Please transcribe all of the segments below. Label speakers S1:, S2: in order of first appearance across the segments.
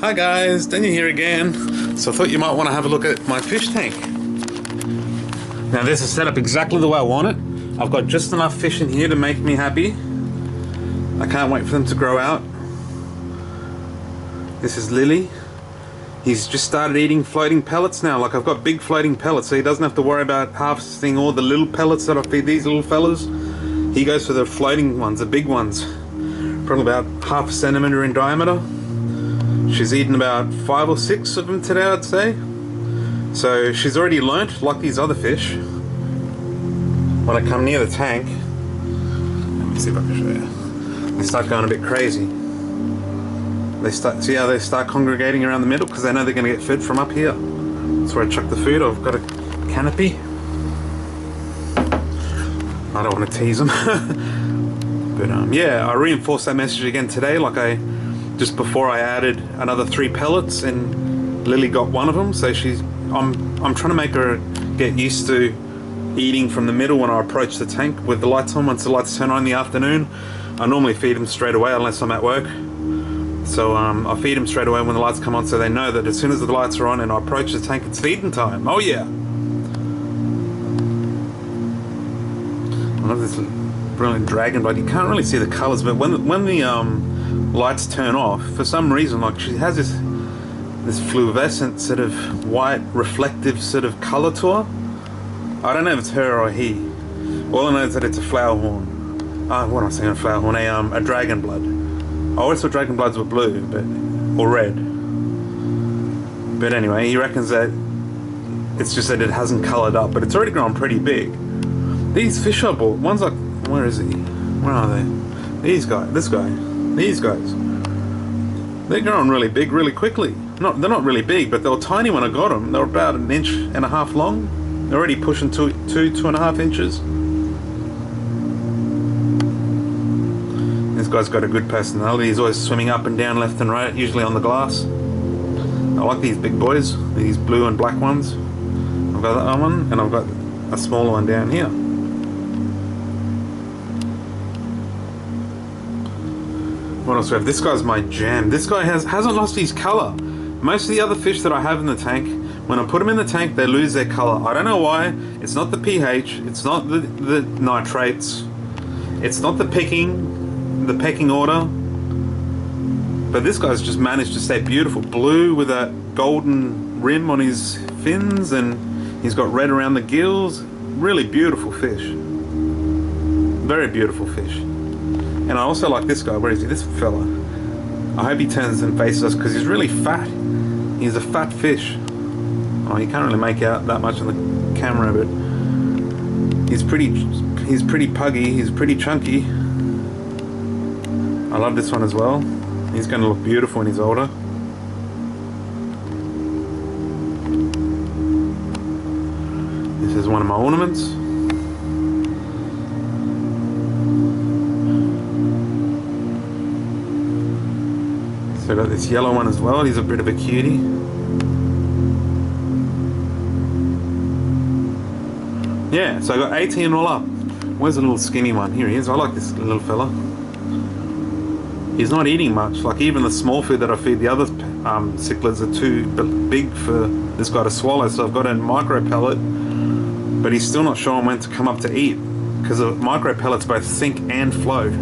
S1: Hi guys, Daniel here again. So I thought you might want to have a look at my fish tank. Now this is set up exactly the way I want it. I've got just enough fish in here to make me happy. I can't wait for them to grow out. This is Lily. He's just started eating floating pellets now. Like, I've got big floating pellets, so he doesn't have to worry about harvesting all the little pellets that I feed these little fellas. He goes for the floating ones, the big ones. Probably about half a centimeter in diameter. She's eaten about 5 or 6 of them today, I'd say. So she's already learnt, like these other fish, when I come near the tank, let me see if I can show you, they start going a bit crazy. They start, see how they start congregating around the middle because they know they're going to get fed from up here. That's where I chuck the food. I've got a canopy. I don't want to tease them. But yeah, I reinforced that message again today. Like, just before I added another 3 pellets, and Lily got one of them. So I'm trying to make her get used to eating from the middle when I approach the tank with the lights on. Once the lights turn on in the afternoon, I normally feed them straight away unless I'm at work. So I feed them straight away when the lights come on, so they know that as soon as the lights are on and I approach the tank, it's feeding time. Oh yeah! I love this brilliant dragon blood. You can't really see the colours, but when the lights turn off, for some reason, like, she has this fluorescent sort of white reflective sort of colour to her. I don't know if it's her or he. All I know is that it's a flower horn. What am I saying? A flower horn? A dragon blood. I always thought dragon bloods were blue, or red. But anyway, he reckons that it's just that it hasn't coloured up, but it's already grown pretty big. These fish I bought, one's like, where is he? Where are they? These guys, this guy, these guys. They're growing really big really quickly. They're not really big, but they were tiny when I got them. They were about 1.5 inches long. They're already pushing 2.5 inches. This guy's got a good personality. He's always swimming up and down, left and right, usually on the glass. I like these big boys, these blue and black ones. I've got that one, and I've got a smaller one down here. What else do we have? This guy's my jam. This guy hasn't lost his colour. Most of the other fish that I have in the tank, when I put them in the tank, they lose their colour. I don't know why. It's not the pH, it's not the nitrates, it's not the pecking order, but this guy's just managed to stay beautiful. Blue with a golden rim on his fins, and he's got red around the gills. Really beautiful fish. Very beautiful fish. And I also like this guy. Where is he? This fella. I hope he turns and faces us because he's really fat. He's a fat fish. Oh, you can't really make out that much on the camera, but he's pretty puggy. He's pretty chunky. I love this one as well. He's going to look beautiful when he's older. This is one of my ornaments. So I've got this yellow one as well. He's a bit of a cutie. Yeah, so I got 18 all up. Where's the little skinny one? Here he is. I like this little fella. He's not eating much. Like, even the small food that I feed the other cichlids are too big for this guy to swallow, so I've got a micro pellet, but he's still not sure when to come up to eat because the micro pellets both sink and float,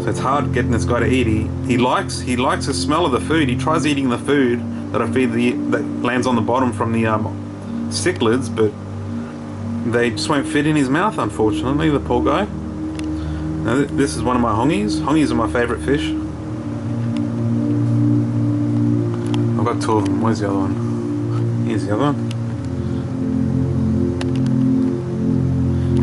S1: so it's hard getting this guy to eat. He likes the smell of the food. He tries eating the food that I feed that lands on the bottom from the cichlids, but they just won't fit in his mouth, unfortunately, the poor guy. Now, this is one of my hongies. Hongies are my favourite fish. I've got 2 of them. Where's the other one? Here's the other one.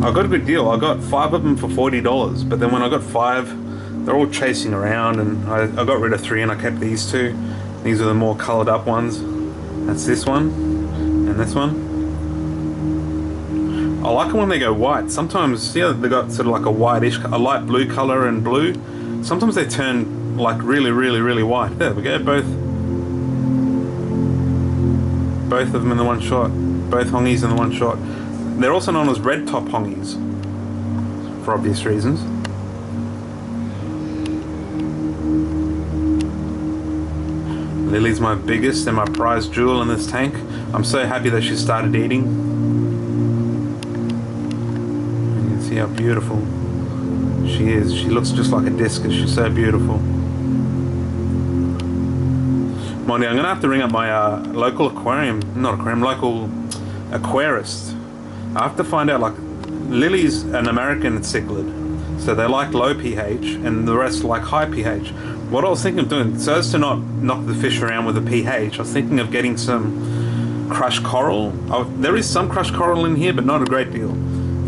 S1: I got a good deal. I got 5 of them for $40, but then when I got 5, they're all chasing around, and I got rid of 3 and I kept these 2. These are the more coloured up ones. That's this one and this one. I like them when they go white. Sometimes, yeah, they got sort of like a whitish, a light blue color and blue. Sometimes they turn like really, really, really white. There we go, both of them in the one shot. Both hongies in the one shot. They're also known as red top hongies, for obvious reasons. Lily's my biggest and my prized jewel in this tank. I'm so happy that she started eating. You can see how beautiful she is. She looks just like a discus. She's so beautiful. Monty, I'm gonna have to ring up my local aquarium, not aquarium, local aquarist. I have to find out, like, Lily's an American cichlid, so they like low pH, and the rest like high pH. What I was thinking of doing, so as to not knock the fish around with the pH, I was thinking of getting some crushed coral. There is some crushed coral in here, but not a great deal.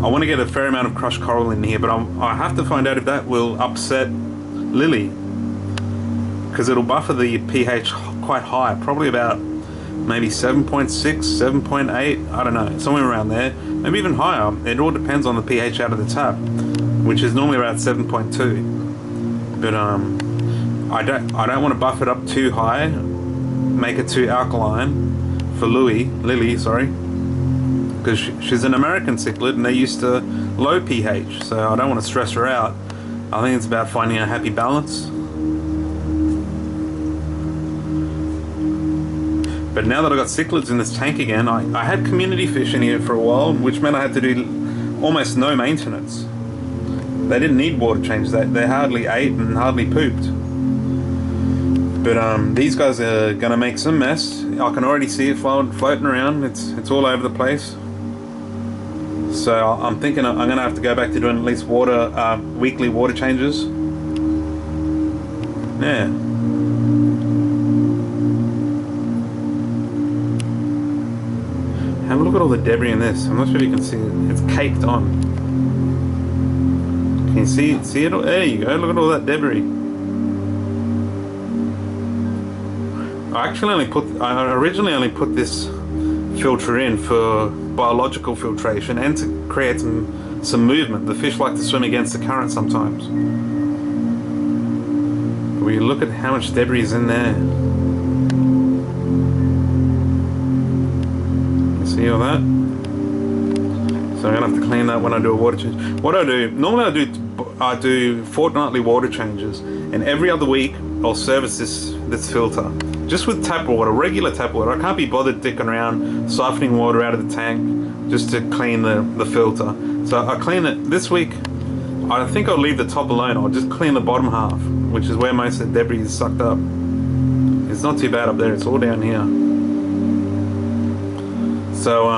S1: I want to get a fair amount of crushed coral in here, but I have to find out if that will upset Lily, because it'll buffer the pH quite high, probably about maybe 7.6, 7.8, I don't know, somewhere around there, maybe even higher. It all depends on the pH out of the tap, which is normally around 7.2. But I don't want to buff it up too high, make it too alkaline for Lily, sorry, because she's an American cichlid and they're used to low pH, so I don't want to stress her out. I think it's about finding a happy balance. But now that I've got cichlids in this tank again, I had community fish in here for a while, which meant I had to do almost no maintenance. They didn't need water changes. They hardly ate and hardly pooped. But these guys are gonna make some mess. I can already see it floating around. It's all over the place. So I'm thinking I'm gonna have to go back to doing at least weekly water changes. Yeah. Have a look at all the debris in this. I'm not sure if you can see it. It's caked on. Can you see it? There you go. Look at all that debris. I originally only put this filter in for biological filtration and to create some movement. The fish like to swim against the current sometimes. But we look at how much debris is in there. See all that? So I'm gonna have to clean that when I do a water change. What I do, normally I do fortnightly water changes, and every other week I'll service this filter. Just with tap water, regular tap water. I can't be bothered dicking around siphoning water out of the tank just to clean the filter. So I clean it this week. I think I'll leave the top alone. I'll just clean the bottom half, which is where most of the debris is sucked up. It's not too bad up there, it's all down here. So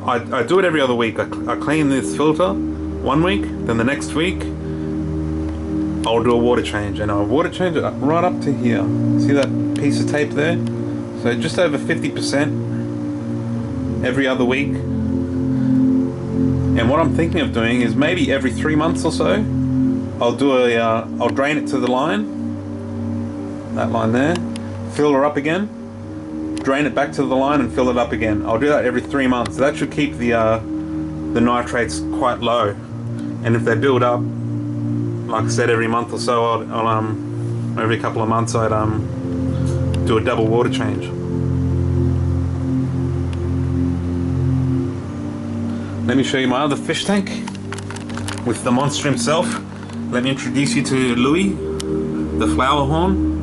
S1: I do it every other week. I clean this filter one week, then the next week I'll do a water change, and I'll water change it right up to here. See that piece of tape there? So just over 50% every other week. And what I'm thinking of doing is maybe every 3 months or so, I'll drain it to the line, that line there, fill her up again, drain it back to the line and fill it up again. I'll do that every 3 months. That should keep the nitrates quite low. And if they build up, like I said, every month or so, I'll every couple of months I'd do a double water change. Let me show you my other fish tank with the monster himself. Let me introduce you to Louis, the flower horn.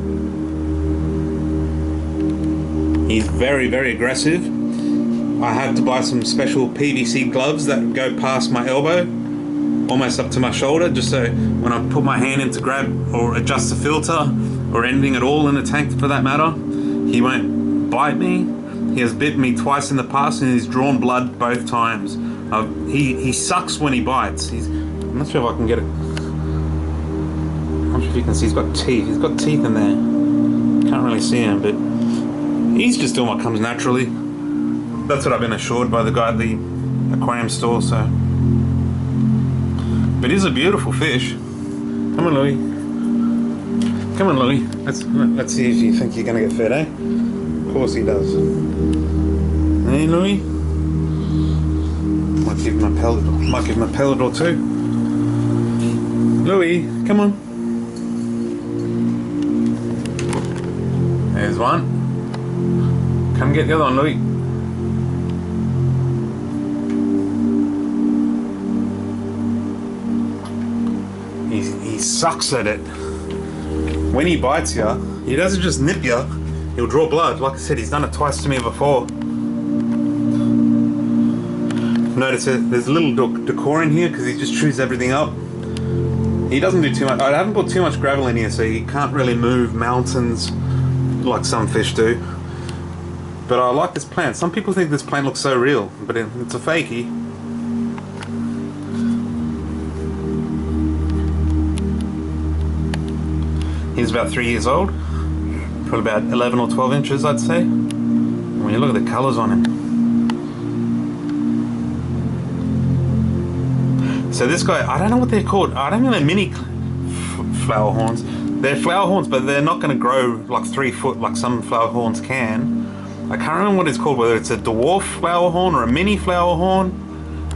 S1: He's very, very aggressive. I had to buy some special PVC gloves that go past my elbow, almost up to my shoulder, just so when I put my hand in to grab or adjust the filter or anything at all in the tank for that matter, he won't bite me. He has bit me twice in the past and he's drawn blood both times. He sucks when he bites. I'm not sure if I can get it. I'm not sure if you can see he's got teeth. He's got teeth in there. Can't really see him, but he's just doing what comes naturally. That's what I've been assured by the guy at the aquarium store, so. But he's a beautiful fish. Come on, Louis. Come on, Louis. Let's see if you think you're gonna get fed, eh? Of course he does. Hey, Louis. Might give him a pellet or two. Louis, come on. There's one. Come get the other one, Louis. He sucks at it. When he bites you, he doesn't just nip you. he'll draw blood. Like I said, he's done it twice to me before. Notice there's a little decor in here because he just chews everything up. He doesn't do too much. I haven't put too much gravel in here, so he can't really move mountains like some fish do. But I like this plant. Some people think this plant looks so real, but it's a fakie. He's about 3 years old. Probably about 11 or 12 inches, I'd say. When you look at the colours on him. So this guy, I don't know what they're called. I don't know, they're mini flower horns. They're flower horns, but they're not going to grow like 3 foot like some flower horns can. I can't remember what it's called, whether it's a dwarf flower horn or a mini flower horn.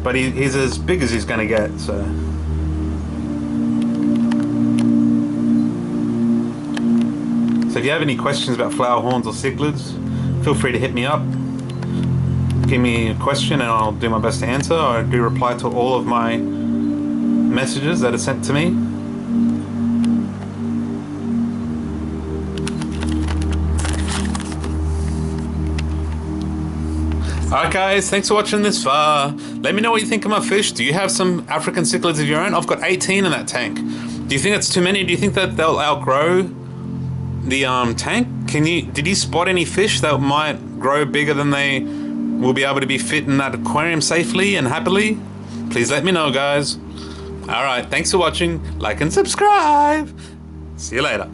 S1: But he's as big as he's going to get, so. So if you have any questions about flower horns or cichlids, feel free to hit me up. Give me a question and I'll do my best to answer. I do reply to all of my messages that are sent to me. Alright guys, thanks for watching this far. Let me know what you think of my fish. Do you have some African cichlids of your own? I've got 18 in that tank. Do you think that's too many? Do you think that they'll outgrow the tank? Did you spot any fish that might grow bigger than they will be able to be fit in that aquarium safely and happily? Please let me know, guys. Alright, thanks for watching. Like and subscribe. See you later.